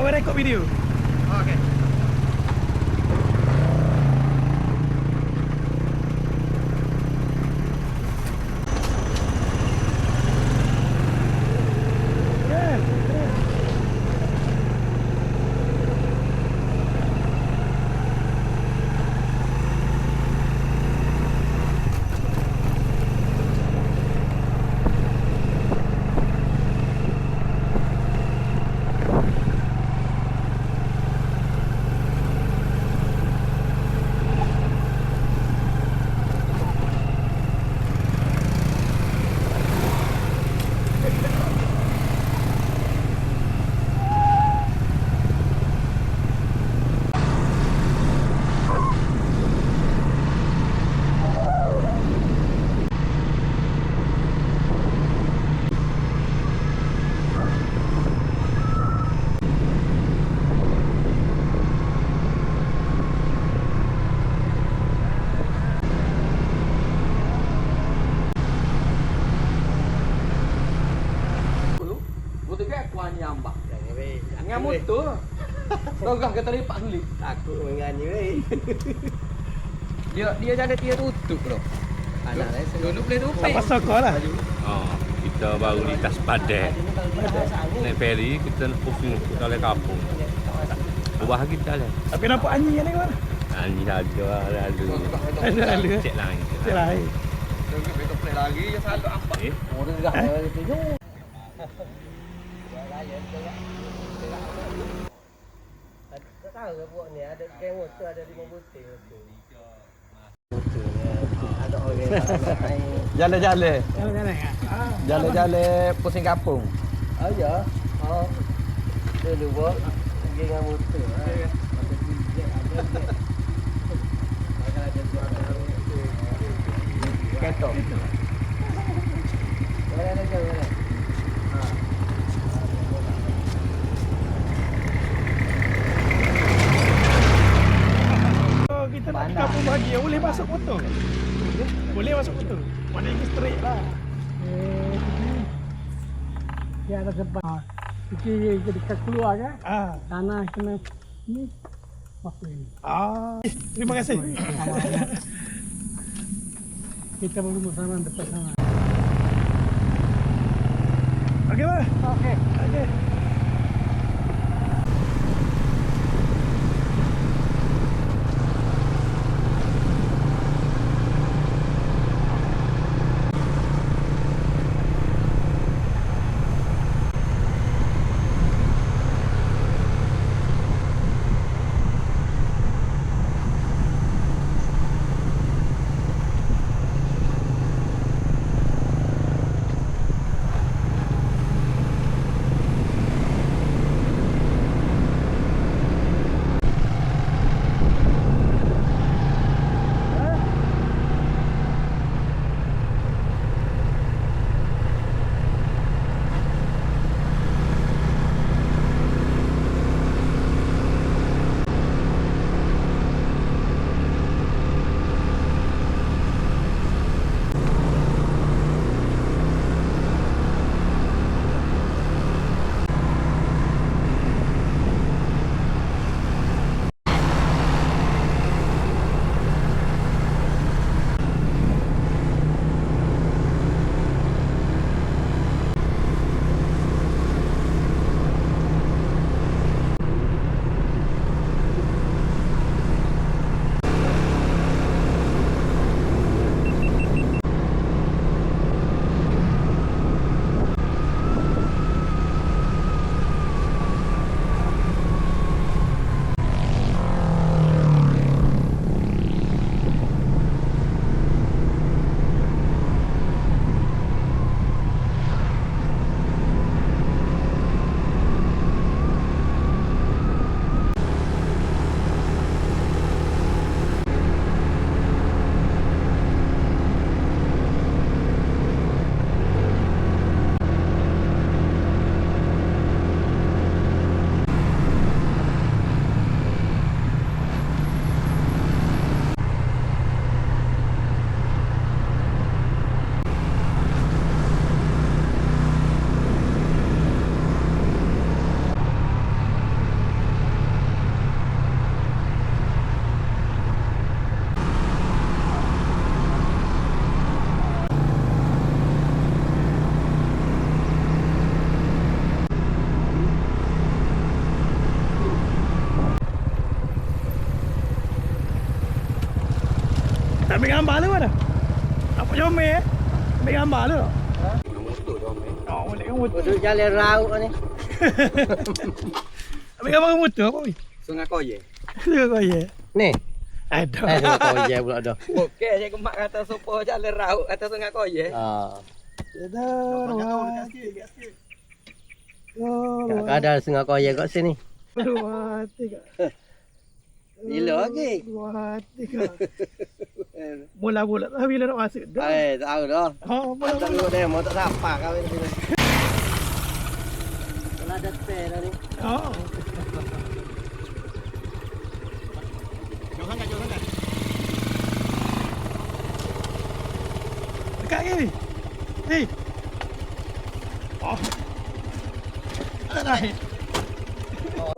awak rekod video. Okey. Dengan motor. Logah kata dia pak sulit. Takut menganyi weh. Dia ada dia tutup tu. Anak saya dulu boleh tutup. Pasal kau lah. Kita baru lintas Padang. Naik feri kita pusing kita oleh kampung. Ubah kita lah. Tapi nampak anjing yang ni mana? Ini saja lalu. Lalu. Cek lain. Cek lain. Kita play lagi yang satu ampak. Orang dah itu. Tak tahu ke buat ni ada geng motor ada 5 butir tu. Jalan-jalan. Jalan-jalan kan? Jalan-jalan pusing kampung. Oh ya. Oh. Dulu buat geng motor. Ketok. Jalan-jalan. Kita nak ke kampung bahagia boleh masuk motor ke? Boleh masuk motor. Mana yang straight lah. Dia ada tempat. Fikir dekat keluar kan? Ah. Tanah kena ni. Masuk ini. Ah. Terima kasih. Kita bersama sana depan sana. Okey bah. Okey. Okey. Ambil gambar lu mana? Apa comel Ambil gambar lu. Motor tu ambil. Oh, boleh kan motor. Duduk jalan raut ni. Ambil gambar motor apa weh? Sungai Koye. Tu kau ye. Ni. Ada. Kau je pula dah. Okey, saya kemak kata sopo jalan raut kata Sungai Koye. Kadang Sungai Koye kat sini. 2 3. Gila lagi. 2 3. Bola-bola tak bila nak masuk dah. Tahu dah. Oh, Tak bola-bola. dulu demo tak sapa kau ni. Kalau ada spare dah ni. Oh. Dekat ni. Hei. Oh. Ada naik. 2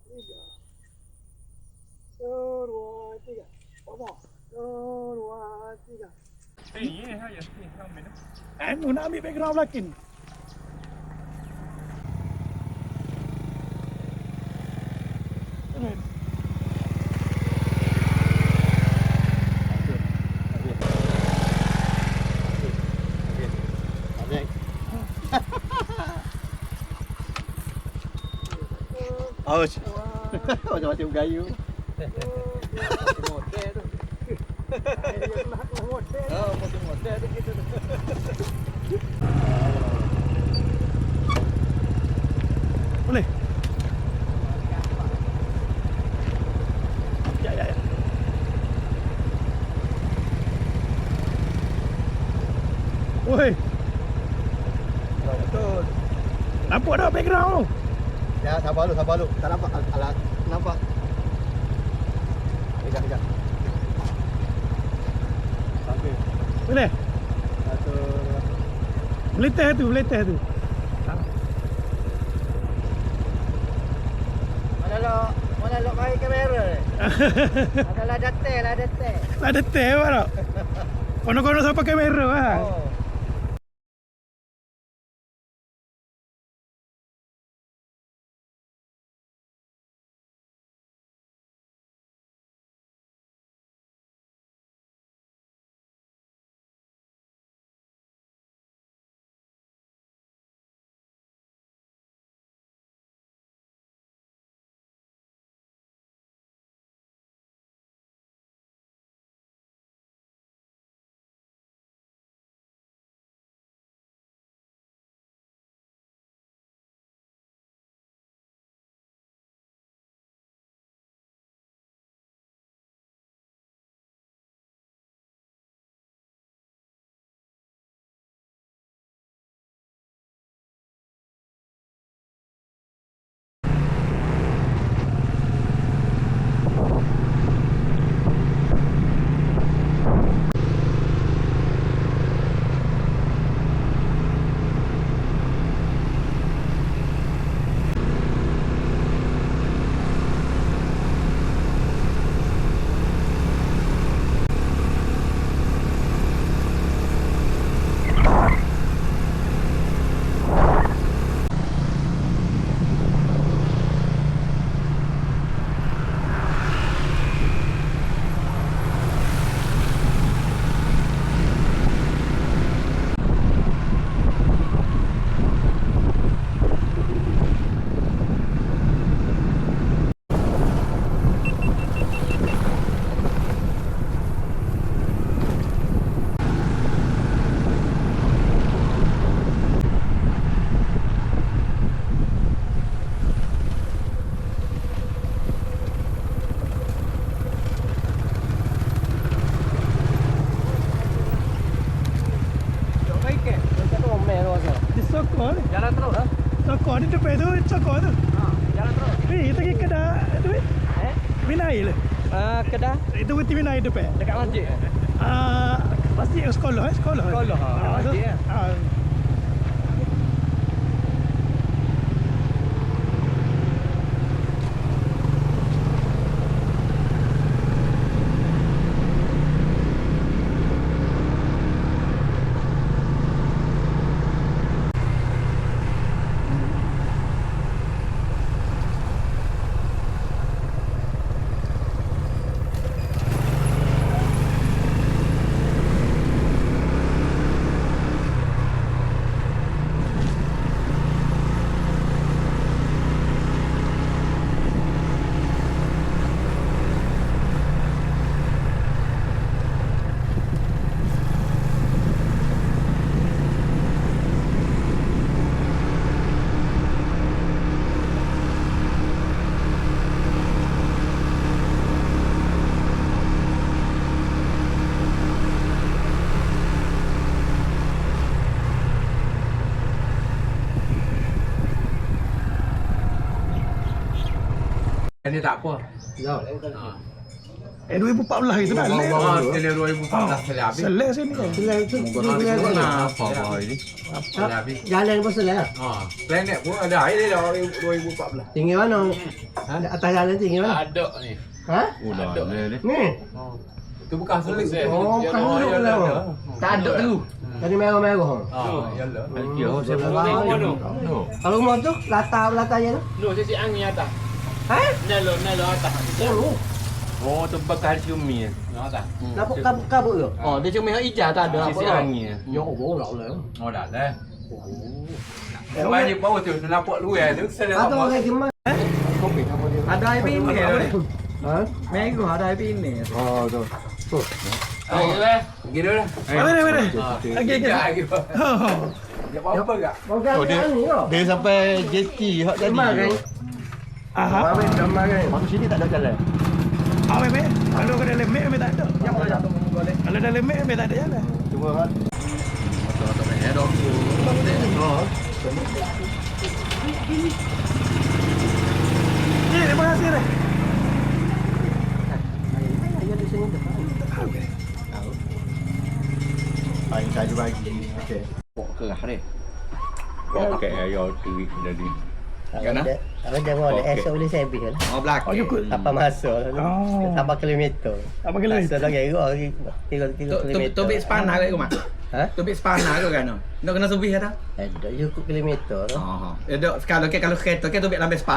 3. 2 3. Apa? 2 3. Ni saja. Ni ambil dah. Anu nak ambil background belakang. Right. Aus. Macam gayu. Motor tu. Oh, motor tu gitu. Boleh? Ya. Woi. Betul. Nampak dah background tu? Ya, sabar lu. Tak nampak alat. Nampak. Kejap. Okey. Boleh? 1 Meletih tu. Mana lo main kamera ni? Adalah detail. Lah detik apa tak? Kono-kono sampai kamera lah. Oh. Sokor ni. Jalan terus dah. Sokor di depan tu, sokor tu. Jalan terus. Ni kita pergi kedai tu. Winai lah. Kedah Itu berarti Winai depan. dekat masjid. Pasti sekolah. Sekolah, masjid ya. Ini tak apa. Dah. 2014 itu dah leh. Selain 2014 selai habis. Seleh sini kan. Selain tu Apa ini? Selai habis. jalan pun selai. Planet pun ada air dia dah 2014. Tinggi mana? Atas jalan tinggi mana? Ada ni. Ha? Udah ni. Ni. Tu bekas selit. Oh, kan duduk lah. Tak ada tu. Tadi merah-merah. Yalah. Kira saya pun tengok. Kalau rumah tu latar je tu. No, sisi angin atas. Ha? Nelo atas. Oh, Oh, tu bekas cumi. Atas. kabut tu. Oh, dia cuma hijau tak ada apa. Sisi angin. Yo, lah lah. Oh dah dah. Banyak bau tu nampak luar tu. Ada orang gimana? Ada air ini ni. Ha? Minggu ada air ini. Oh, tu. Ayo dah. Gitu dah. Mana. Lagi. Lagi. Dia apa enggak? Oh, dia. Dia sampai JT hak tadi. Kan? Aha. Gambar kan. Masuk sini tak ada jalan. Ah, memang. Kalau ada lemek memang tak ada. Kalau ada lemek memang tak ada jalan. Cuma hak Ni, terima kasih dah. paling saya bagi. Okey. Kerah ni. Okey, ayo tu jadi. Kalau jangan ada esok boleh saya habis lah. Oh belakang. Oh, ikut. Apa masuk lah. Oh. Tambah kilometer. Apa kilometer? Rasa lagi 3 kilometer. Tobik spanah ke mak? Ha? Tobik spanah ke kan? Nak kena subih kata? Ada cukup kilometer. Ha. Kalau kereta ke tobik lambat spanah.